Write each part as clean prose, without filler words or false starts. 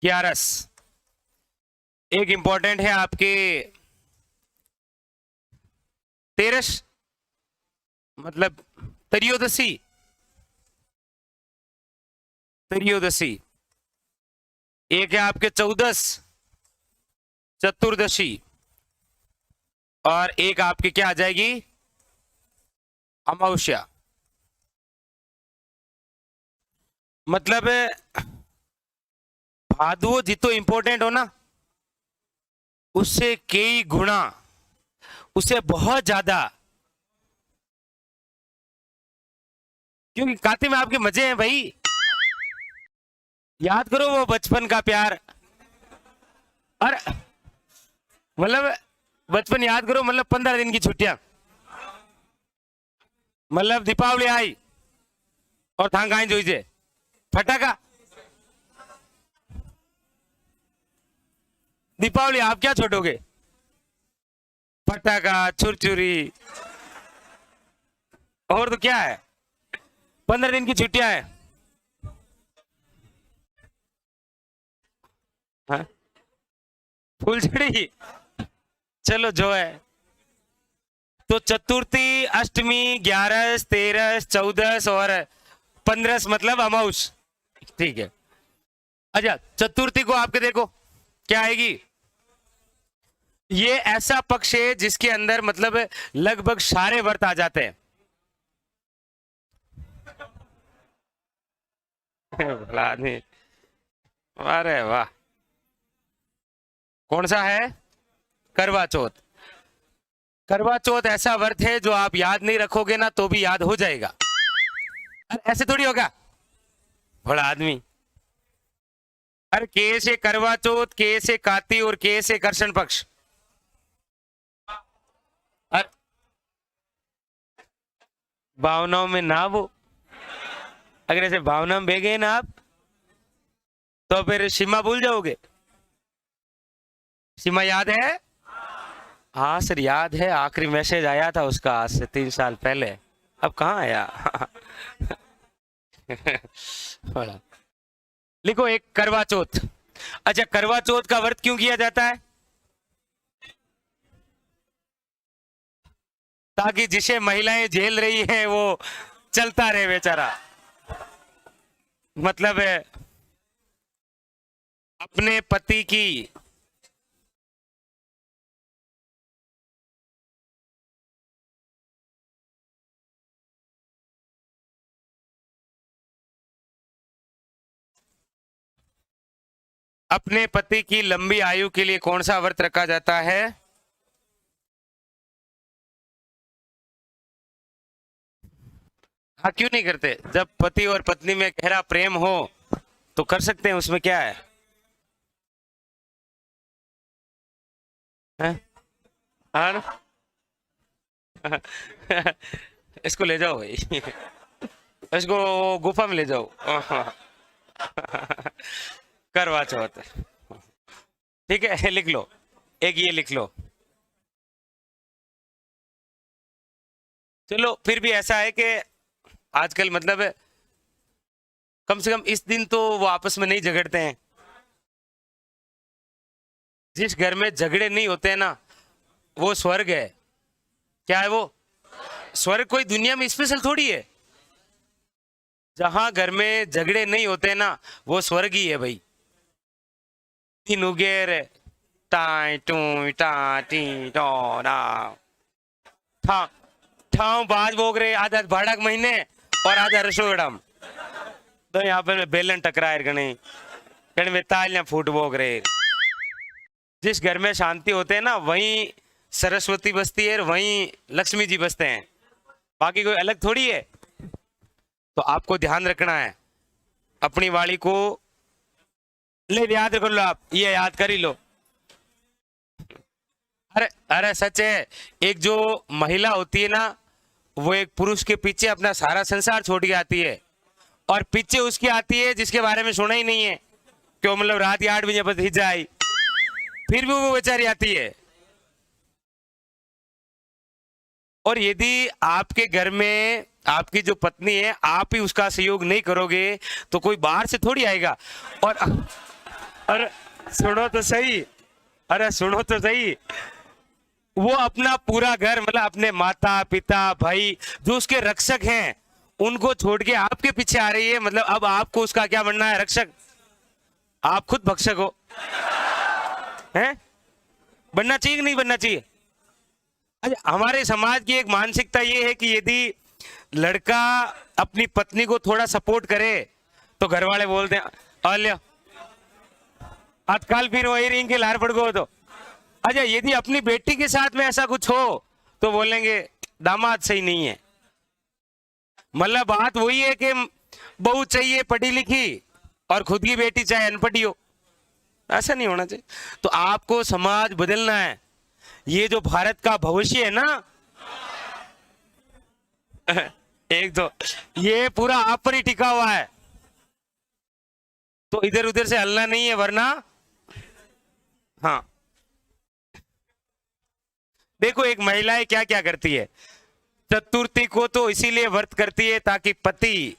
ग्यारस। एक इंपॉर्टेंट है आपके तेरस, मतलब त्रयोदशी। त्रयोदशी। एक है आपके चौदस, चतुर्दशी। और एक आपकी क्या आ जाएगी, अमावस्या। मतलब भादो जितो इंपॉर्टेंट हो ना, उससे कई गुना, उससे बहुत ज्यादा, क्योंकि काते में आपके मजे हैं भाई। याद करो वो बचपन का प्यार। और मतलब बचपन याद करो, मतलब 15 दिन की छुट्टियां, मतलब दीपावली आई और था कहीं जोईजे फटाका। दीपावली आप क्या छोड़ोगे, फटाका, छुरछुरी, और तो क्या है, 15 दिन की छुट्टियां हैं। हाँ? फुलझड़ी, चलो जो है। तो चतुर्थी, अष्टमी, ग्यारस, तेरस, चौदस और 15 मतलब अमाउस। ठीक है। अच्छा, चतुर्थी को आपके देखो क्या आएगी। ये ऐसा पक्ष है जिसके अंदर मतलब लगभग सारे व्रत आ जाते हैं। भला आदमी। अरे वाह। कौन सा है, करवा चौथ। करवा चौथ ऐसा व्रत है जो आप याद नहीं रखोगे ना तो भी याद हो जाएगा। अरे ऐसे थोड़ी होगा, बड़ा आदमी। अरे के से करवा चौथ, के से काती और के से कृष्ण पक्ष। अरे भावनाओं में ना वो, अगर ऐसे भावना में बह गए ना आप, तो फिर सीमा भूल जाओगे। सीमा याद है। हाँ सर याद है, आखिरी मैसेज आया था उसका आज से 3 साल पहले। अब कहाँ आया। बड़ा। लिखो एक करवा चौथ। अच्छा, करवा चौथ का व्रत क्यों किया जाता है, ताकि जिसे महिलाएं झेल रही हैं वो चलता रहे बेचारा। मतलब है अपने पति की, अपने पति की लंबी आयु के लिए कौन सा व्रत रखा जाता है। हाँ क्यों नहीं करते, जब पति और पत्नी में गहरा प्रेम हो तो कर सकते हैं, उसमें क्या है, हैं? हाँ? इसको ले जाओ भाई। इसको गुफा में ले जाओ। करवा चौथ। ठीक है, लिख लो, एक ये लिख लो। चलो फिर भी ऐसा है कि आजकल मतलब कम से कम इस दिन तो वो आपस में नहीं झगड़ते हैं। जिस घर में झगड़े नहीं होते हैं ना, वो स्वर्ग है। क्या है वो, स्वर्ग कोई दुनिया में स्पेशल थोड़ी है। जहां घर में झगड़े नहीं होते ना, वो स्वर्ग ही है भाई। तीन उगेर, टाई टू टा टी टो डा, ठा ठाव बाज बोग रहे, आज आज भाड़क महीने और आज रसोड़म। तो यहाँ पे बेलन टकराए गणे, गण में तालियां फूट बोग रहे। जिस घर में शांति होते हैं ना, वहीं सरस्वती बसती है, वहीं लक्ष्मी जी बसते हैं। बाकी कोई अलग थोड़ी है। तो आपको ध्यान रखना है अपनी वाणी को। ले याद कर लो, आप ये याद कर ही लो। अरे अरे सच है, एक जो महिला होती है ना, वो एक पुरुष के पीछे अपना सारा संसार छोड़ के आती है, और पीछे उसकी आती है जिसके बारे में सुना ही नहीं है, क्यों मतलब रात 8 बजे बस ही जाए, फिर भी वो बेचारी आती है। और यदि आपके घर में आपकी जो पत्नी है, आप ही उसका सहयोग नहीं करोगे तो कोई बाहर से थोड़ी आएगा। और अरे सुनो तो सही, अरे सुनो तो सही, वो अपना पूरा घर मतलब अपने माता पिता भाई जो उसके रक्षक हैं उनको छोड़ के आपके पीछे आ रही है, मतलब अब आपको उसका क्या बनना है, रक्षक? आप खुद भक्षक हो, हैं? बनना चाहिए कि नहीं बनना चाहिए? अच्छा, हमारे समाज की एक मानसिकता ये है कि यदि लड़का अपनी पत्नी को थोड़ा सपोर्ट करे तो घर वाले बोलते हैं अल्या आजकल फिर वही रिंग के लार पड़ गो तो। अच्छा, यदि अपनी बेटी के साथ में ऐसा कुछ हो तो बोलेंगे दामाद सही नहीं है। मतलब बात वही है कि बहू चाहिए पढ़ी लिखी और खुद की बेटी चाहे अनपढ़ी हो, ऐसा नहीं होना चाहिए। तो आपको समाज बदलना है। ये जो भारत का भविष्य है ना एक तो ये पूरा आप पर ही टिका हुआ है, तो इधर उधर से हलना नहीं है वरना। हाँ देखो, एक महिलाएं क्या क्या करती है, चतुर्थी को तो इसीलिए व्रत करती है ताकि पति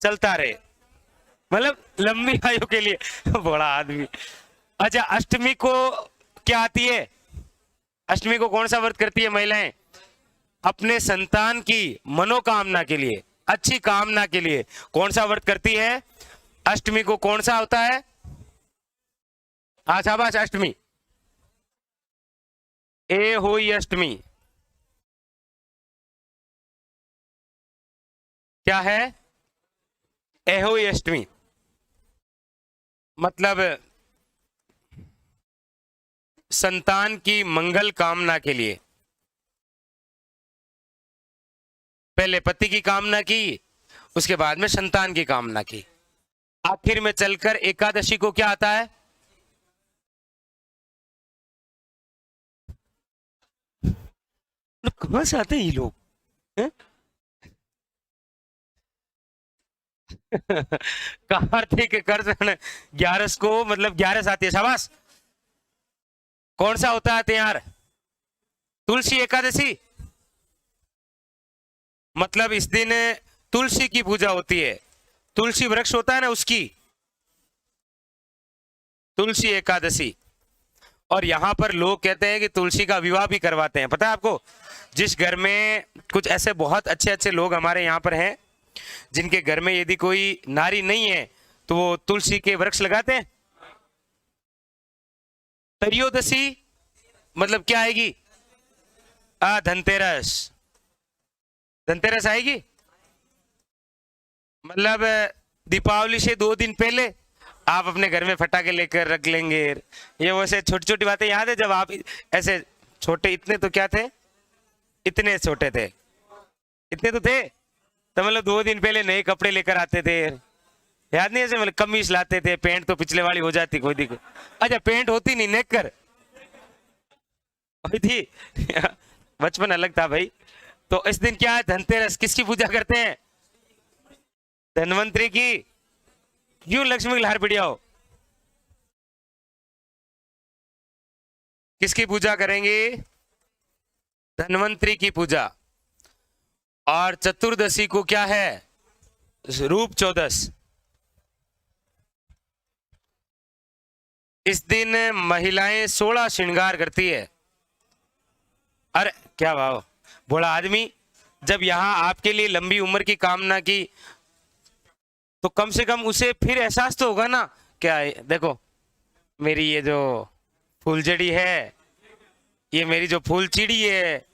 चलता रहे, मतलब लंबी आयु के लिए बड़ा आदमी। अच्छा, अष्टमी को क्या आती है, अष्टमी को कौन सा व्रत करती है महिलाएं? अपने संतान की मनोकामना के लिए, अच्छी कामना के लिए कौन सा व्रत करती है? अष्टमी को कौन सा होता है? शाबाश, अष्टमी, ए हुई अष्टमी, क्या है? एहोई अष्टमी, मतलब संतान की मंगल कामना के लिए। पहले पति की कामना की, उसके बाद में संतान की कामना की, आखिर में चलकर एकादशी को क्या आता है? कहां से आते हैं ये लोग? कार्तिक कर्तन 11 को, मतलब 11 आती है, शाबाश। कौन सा होता है त्योहार? तुलसी एकादशी, मतलब इस दिन तुलसी की पूजा होती है, तुलसी वृक्ष होता है ना उसकी, तुलसी एकादशी। और यहां पर लोग कहते हैं कि तुलसी का विवाह भी करवाते हैं, पता है आपको? जिस घर में कुछ ऐसे बहुत अच्छे अच्छे लोग हमारे यहाँ पर हैं जिनके घर में यदि कोई नारी नहीं है तो वो तुलसी के वृक्ष लगाते हैं। त्रयोदशी मतलब क्या आएगी? धनतेरस, धनतेरस आएगी, मतलब दीपावली से 2 दिन पहले आप अपने घर में फटाके लेकर रख लेंगे। ये वैसे छोटी छोटी बातें याद है जब आप ऐसे छोटे, इतने तो क्या थे, इतने छोटे थे, इतने तो थे, तो मतलब 2 दिन पहले नए कपड़े लेकर आते थे, याद नहीं? ऐसे मतलब कमीज लाते थे, पैंट तो पिछले वाली हो जाती कोई दिक्कत। अच्छा, पैंट होती नहीं, नेकर होती थी बचपन अलग था भाई। तो इस दिन क्या है? धनतेरस। किसकी पूजा करते हैं? धनवंतरी की। क्यों लक्ष्मी की लहर पिड़िया हो? किसकी पूजा करेंगे? धनवंतरी की पूजा। और चतुर्दशी को क्या है? रूप चौदस। इस दिन महिलाएं 16 श्रृंगार करती है। अरे क्या भाव, बड़ा आदमी, जब यहां आपके लिए लंबी उम्र की कामना की तो कम से कम उसे फिर एहसास तो होगा ना, क्या है? देखो मेरी ये जो फूलझड़ी है, ये मेरी जो फूल चिड़ी है,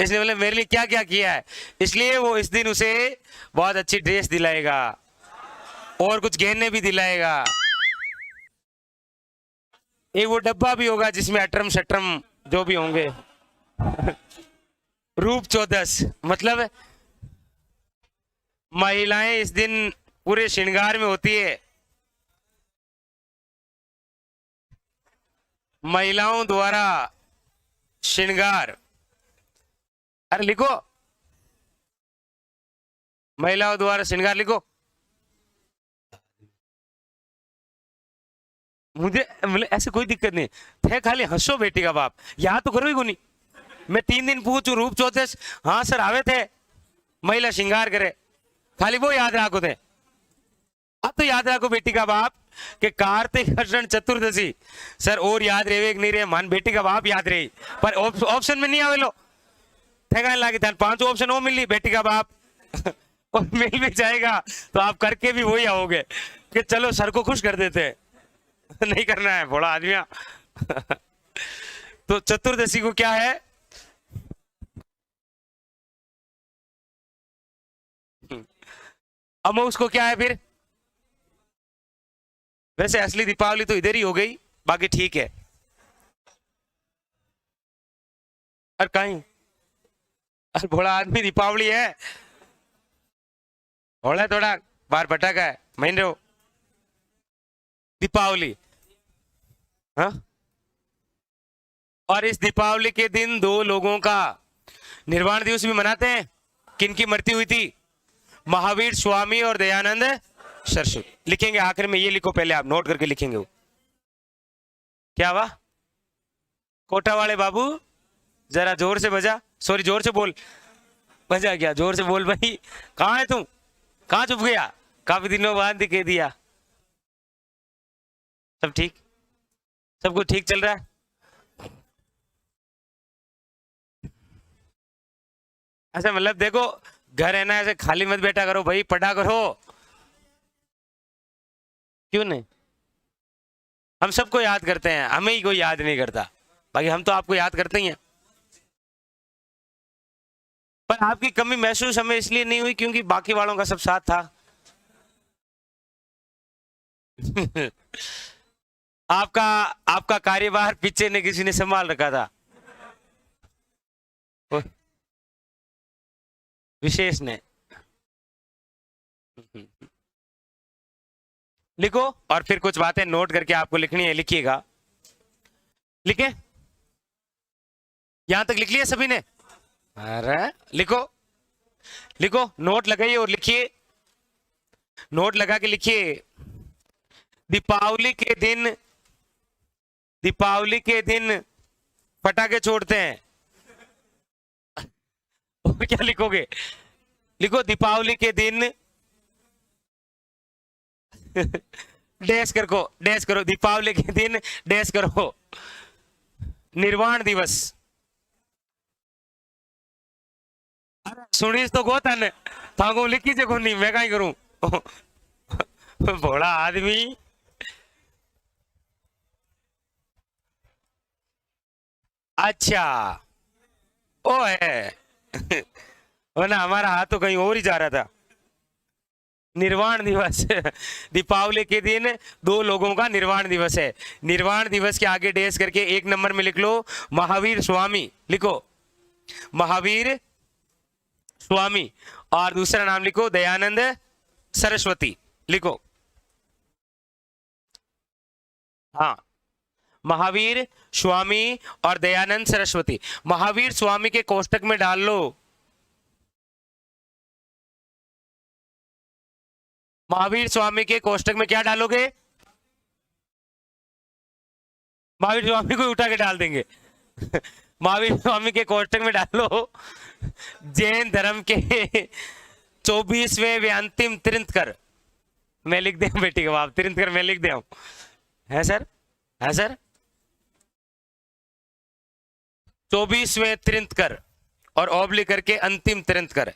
इसने मतलब मेरे लिए क्या क्या किया है। इसलिए वो इस दिन उसे बहुत अच्छी ड्रेस दिलाएगा और कुछ गहने भी दिलाएगा। एक वो डब्बा भी होगा जिसमें अटरम शटरम जो भी होंगे रूप चौदस, मतलब महिलाएं इस दिन पूरे श्रृंगार में होती है। महिलाओं द्वारा श्रृंगार, अरे लिखो, महिलाओं द्वारा श्रृंगार लिखो। मुझे मतलब ऐसे कोई दिक्कत नहीं थे, खाली हंसो बेटी का बाप, यहाँ तो करो ही को नहीं। मैं 3 दिन पूछू रूप चौदस, हाँ सर आवे थे, महिला श्रृंगार करे, खाली वो याद रखो थे। अब तो याद रखो बेटी का बाप, कि कार्तिक कृष्ण चतुर्दशी सर और याद रहे कि नहीं रहे, मान बेटी का बाप याद रही पर ऑप्शन में नहीं आवेलो ठेगा लागे था, 5 ऑप्शन वो मिली बेटी का बाप और मिल भी जाएगा तो आप करके भी वही आओगे कि चलो सर को खुश कर देते हैं। नहीं करना है बड़ा आदमिया। तो चतुर्दशी को क्या है, अमावस को क्या है फिर, वैसे असली दीपावली तो इधर ही हो गई, बाकी ठीक है। और कहीं अरे भोला आदमी दीपावली है, भोला थोड़ा बाहर भटका है मान रहे हो दीपावली। हाँ, और इस दीपावली के दिन 2 लोगों का निर्वाण दिवस भी मनाते हैं। किनकी मृत्यु हुई थी, महावीर स्वामी और दयानंद सरस्वती। लिखेंगे आखिर में, ये लिखो पहले आप नोट करके लिखेंगे। वो क्या हुआ, कोटा वाले बाबू जरा जोर से बजा, सॉरी जोर से बोल, बजा क्या, जोर से बोल भाई। कहाँ है तू, कहाँ छुप गया, काफी दिनों बाद दिखे दिया। सब ठीक, सब कुछ ठीक चल रहा है। अच्छा मतलब देखो घर है ना, ऐसे खाली मत बैठा करो भाई, पढ़ा करो। क्यों नहीं, हम सबको याद करते हैं, हमें ही कोई याद नहीं करता, बाकी हम तो आपको याद करते ही हैं। पर आपकी कमी महसूस हमें इसलिए नहीं हुई क्योंकि बाकी वालों का सब साथ था। आपका आपका कार्यभार पीछे ने किसी ने संभाल रखा था, विशेष ने। लिखो और फिर कुछ बातें नोट करके आपको लिखनी है, लिखिएगा। लिखे, यहां तक लिख लिया सभी ने, अरे लिखो लिखो, नोट लगाइए और लिखिए, नोट लगा के लिखिए। दीपावली के दिन पटाखे छोड़ते हैं। और क्या लिखोगे, लिखो दीपावली के दिन डैश करो, दीपावली के दिन डैश करो, निर्वाण दिवस। सुनीस तो गोतन थाको लिखी जे नहीं, मैं कहीं करूं। बड़ा आदमी, अच्छा ओ है। ना हमारा हाथ तो कहीं और ही जा रहा था। निर्वाण दिवस, दीपावली के दिन 2 लोगों का निर्वाण दिवस है। निर्वाण दिवस के आगे डैश करके 1 नंबर में लिख लो महावीर स्वामी, लिखो महावीर स्वामी, और दूसरा नाम लिखो दयानंद सरस्वती, लिखो। हाँ, महावीर स्वामी और दयानंद सरस्वती। महावीर स्वामी के कोष्टक में डाल लो, महावीर स्वामी के कोष्टक में क्या डालोगे, महावीर स्वामी को उठा के डाल देंगे। महावीर स्वामी के कोष्टक में डालो जैन धर्म के 24वें वे अंतिम तीर्थंकर। मैं लिख दे बेटी का बाप, तीर्थंकर मैं लिख दे है सर, है सर, 24वें तीर्थंकर और ओबली करके अंतिम तीर्थंकर।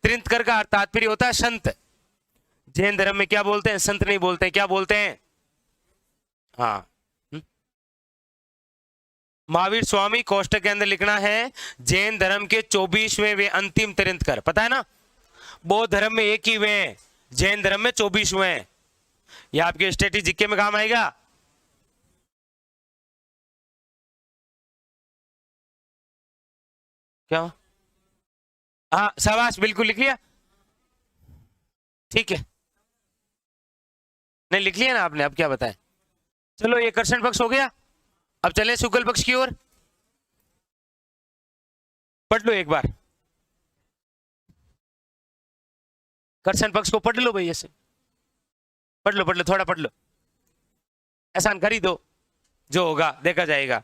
तीर्थंकर का तात्पर्य होता है संत। जैन धर्म में क्या बोलते हैं, संत नहीं बोलते हैं, क्या बोलते हैं, हाँ। महावीर स्वामी कोष्टक के अंदर लिखना है जैन धर्म के 24वें वे अंतिम तीर्थंकर, पता है ना। बौद्ध धर्म में 1 ही वे हैं, जैन धर्म में 24 हुए हैं। यह आपके स्टैटिस्टिक्स जीके में काम आएगा। क्या, हाँ शाबाश, बिल्कुल लिख लिया, ठीक है, नहीं लिख लिया ना आपने, अब क्या बताएं। चलो ये कर्षण पक्ष हो गया, अब चले शुक्ल पक्ष की ओर। पढ़ लो एक बार, कर्षण पक्ष को पढ़ लो भाई, ऐसे पढ़ लो थोड़ा पढ़ लो, एहसान कर ही दो, जो होगा देखा जाएगा।